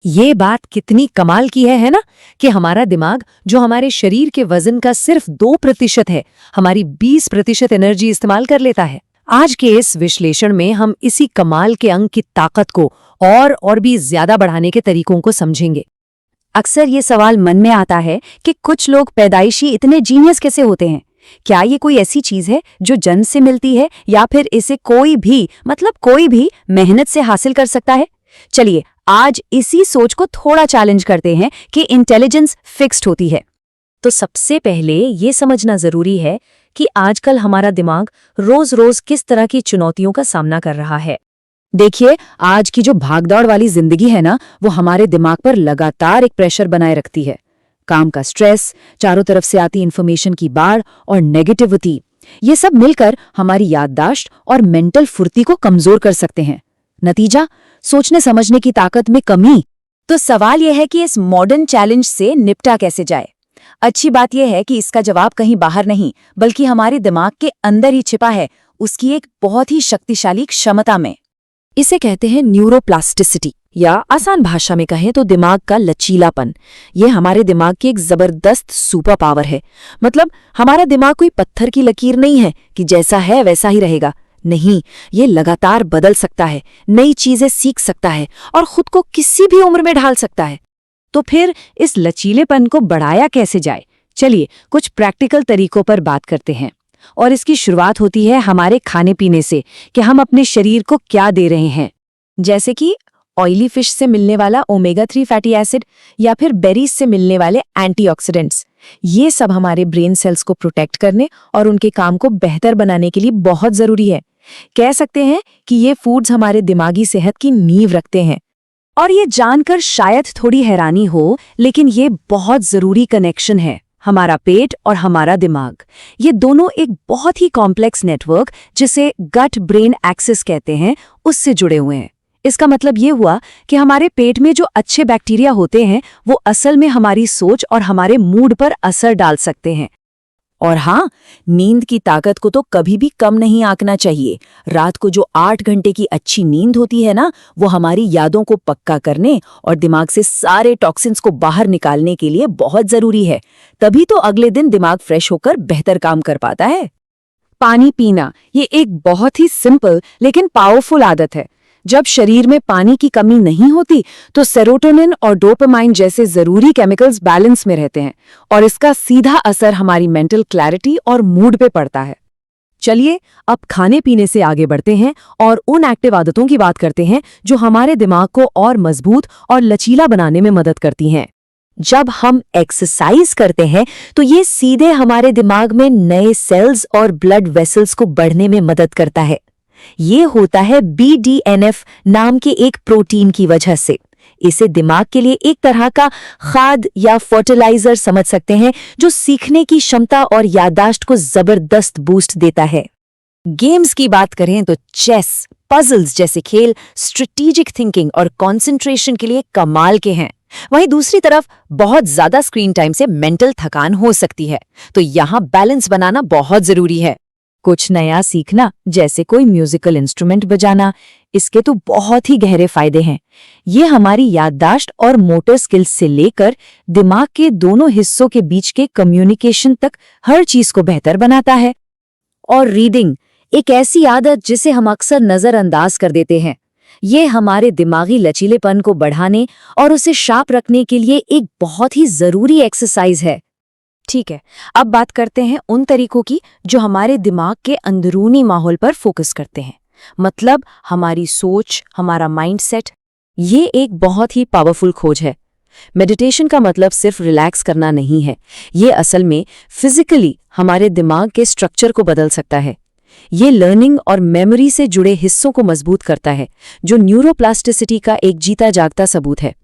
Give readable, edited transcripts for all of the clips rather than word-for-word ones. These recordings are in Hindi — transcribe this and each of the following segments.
ये बात कितनी कमाल की है ना, कि हमारा दिमाग जो हमारे शरीर के वजन का सिर्फ 2% है, हमारी 20% एनर्जी इस्तेमाल कर लेता है। आज के इस विश्लेषण में हम इसी कमाल के अंग की ताकत को और भी ज्यादा बढ़ाने के तरीकों को समझेंगे। अक्सर ये सवाल मन में आता है कि कुछ लोग पैदाइशी इतने जीनियस कैसे होते हैं। क्या ये कोई ऐसी चीज है जो जन्म से मिलती है या फिर इसे कोई भी मेहनत से हासिल कर सकता है? चलिए आज इसी सोच को थोड़ा चैलेंज करते हैं कि इंटेलिजेंस फिक्स्ड होती है। तो सबसे पहले ये समझना जरूरी है कि आजकल हमारा दिमाग रोज रोज किस तरह की चुनौतियों का सामना कर रहा है। देखिए, आज की जो भागदौड़ वाली जिंदगी है ना, वो हमारे दिमाग पर लगातार एक प्रेशर बनाए रखती है। काम का स्ट्रेस, चारों तरफ से आती इन्फॉर्मेशन की बाढ़ और नेगेटिविटी, ये सब मिलकर हमारी याददाश्त और मेंटल फुर्ती को कमजोर कर सकते हैं। नतीजा, सोचने समझने की ताकत में कमी। तो सवाल यह है कि इस मॉडर्न चैलेंज से निपटा कैसे जाए। अच्छी बात यह है कि इसका जवाब कहीं बाहर नहीं बल्कि हमारे दिमाग के अंदर ही छिपा है, उसकी एक बहुत ही शक्तिशाली क्षमता में। इसे कहते हैं न्यूरोप्लास्टिसिटी, या आसान भाषा में कहें तो दिमाग का लचीलापन। ये हमारे दिमाग की एक जबरदस्त सुपर पावर है। मतलब हमारा दिमाग कोई पत्थर की लकीर नहीं है कि जैसा है वैसा ही रहेगा। नहीं, ये लगातार बदल सकता है, नई चीजें सीख सकता है और खुद को किसी भी उम्र में ढाल सकता है। तो फिर इस लचीलेपन को बढ़ाया कैसे जाए? चलिए कुछ प्रैक्टिकल तरीकों पर बात करते हैं। और इसकी शुरुआत होती है हमारे खाने पीने से, कि हम अपने शरीर को क्या दे रहे हैं। जैसे कि ऑयली फिश से मिलने वाला ओमेगा 3 फैटी एसिड या फिर बेरीज से मिलने वाले एंटीऑक्सीडेंट्स। ये सब हमारे ब्रेन सेल्स को प्रोटेक्ट करने और उनके काम को बेहतर बनाने के लिए बहुत जरूरी है। कह सकते हैं कि ये फूड्स हमारे दिमागी सेहत की नींव रखते हैं। और ये जानकर शायद थोड़ी हैरानी हो, लेकिन ये बहुत जरूरी कनेक्शन है। हमारा पेट और हमारा दिमाग, ये दोनों एक बहुत ही कॉम्प्लेक्स नेटवर्क, जिसे गट ब्रेन एक्सिस कहते हैं, उससे जुड़े हुए हैं। इसका मतलब ये हुआ कि हमारे पेट में जो अच्छे बैक्टीरिया होते हैं वो असल में हमारी सोच और हमारे मूड पर असर डाल सकते हैं। और हाँ, नींद की ताकत को तो कभी भी कम नहीं आंकना चाहिए। रात को जो 8 घंटे की अच्छी नींद होती है ना, वो हमारी यादों को पक्का करने और दिमाग से सारे टॉक्सिन्स को बाहर निकालने के लिए बहुत जरूरी है। तभी तो अगले दिन दिमाग फ्रेश होकर बेहतर काम कर पाता है। पानी पीना, ये एक बहुत ही सिंपल लेकिन पावरफुल आदत है। जब शरीर में पानी की कमी नहीं होती तो सेरोटोनिन और डोपामाइन जैसे जरूरी केमिकल्स बैलेंस में रहते हैं और इसका सीधा असर हमारी मेंटल क्लैरिटी और मूड पे पड़ता है। चलिए अब खाने पीने से आगे बढ़ते हैं और उन एक्टिव आदतों की बात करते हैं जो हमारे दिमाग को और मजबूत और लचीला बनाने में मदद करती हैं। जब हम एक्सरसाइज करते हैं तो ये सीधे हमारे दिमाग में नए सेल्स और ब्लड वेसल्स को बढ़ने में मदद करता है। ये होता है BDNF नाम के एक प्रोटीन की वजह से। इसे दिमाग के लिए एक तरह का खाद या फर्टिलाइजर समझ सकते हैं, जो सीखने की क्षमता और याददाश्त को जबरदस्त बूस्ट देता है। गेम्स की बात करें तो चेस, पजल्स जैसे खेल स्ट्रेटेजिक थिंकिंग और कंसंट्रेशन के लिए कमाल के हैं। वहीं दूसरी तरफ बहुत ज्यादा स्क्रीन टाइम से मेंटल थकान हो सकती है, तो यहाँ बैलेंस बनाना बहुत जरूरी है। कुछ नया सीखना, जैसे कोई म्यूजिकल इंस्ट्रूमेंट बजाना, इसके तो बहुत ही गहरे फायदे हैं। ये हमारी याददाश्त और मोटर स्किल्स से लेकर दिमाग के दोनों हिस्सों के बीच के कम्युनिकेशन तक हर चीज को बेहतर बनाता है। और रीडिंग, एक ऐसी आदत जिसे हम अक्सर नजरअंदाज कर देते हैं। ये हमारे दिमागी लचीलेपन को बढ़ाने और उसे शार्प रखने के लिए एक बहुत ही जरूरी एक्सरसाइज है। ठीक है, अब बात करते हैं उन तरीकों की जो हमारे दिमाग के अंदरूनी माहौल पर फोकस करते हैं। मतलब हमारी सोच, हमारा माइंडसेट। ये एक बहुत ही पावरफुल खोज है। मेडिटेशन का मतलब सिर्फ रिलैक्स करना नहीं है, ये असल में फिजिकली हमारे दिमाग के स्ट्रक्चर को बदल सकता है। ये लर्निंग और मेमोरी से जुड़े हिस्सों को मजबूत करता है, जो न्यूरोप्लास्टिसिटी का एक जीता जागता सबूत है।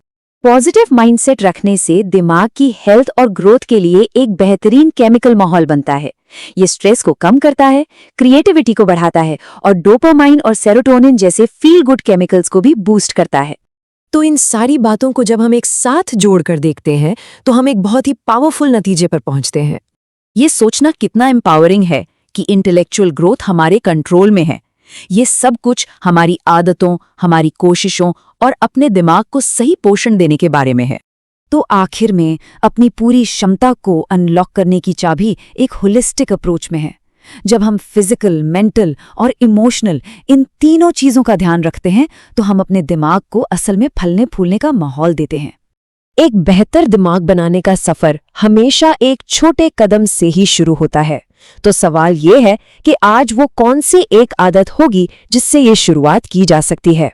पॉजिटिव माइंडसेट रखने से दिमाग की हेल्थ और ग्रोथ के लिए एक बेहतरीन केमिकल माहौल बनता है। ये स्ट्रेस को कम करता है, क्रिएटिविटी को बढ़ाता है और डोपामाइन और सेरोटोनिन जैसे फील गुड केमिकल्स को भी बूस्ट करता है। तो इन सारी बातों को जब हम एक साथ जोड़कर देखते हैं तो हम एक बहुत ही पावरफुल नतीजे पर पहुंचते हैं। ये सोचना कितना एम्पावरिंग है कि इंटेलेक्चुअल ग्रोथ हमारे कंट्रोल में है। ये सब कुछ हमारी आदतों, हमारी कोशिशों और अपने दिमाग को सही पोषण देने के बारे में है। तो आखिर में अपनी पूरी क्षमता को अनलॉक करने की चाबी एक होलिस्टिक अप्रोच में है। जब हम फिजिकल, मेंटल और इमोशनल इन तीनों चीजों का ध्यान रखते हैं तो हम अपने दिमाग को असल में फलने फूलने का माहौल देते हैं। एक बेहतर दिमाग बनाने का सफर हमेशा एक छोटे कदम से ही शुरू होता है। तो सवाल ये है कि आज वो कौन सी एक आदत होगी जिससे ये शुरुआत की जा सकती है।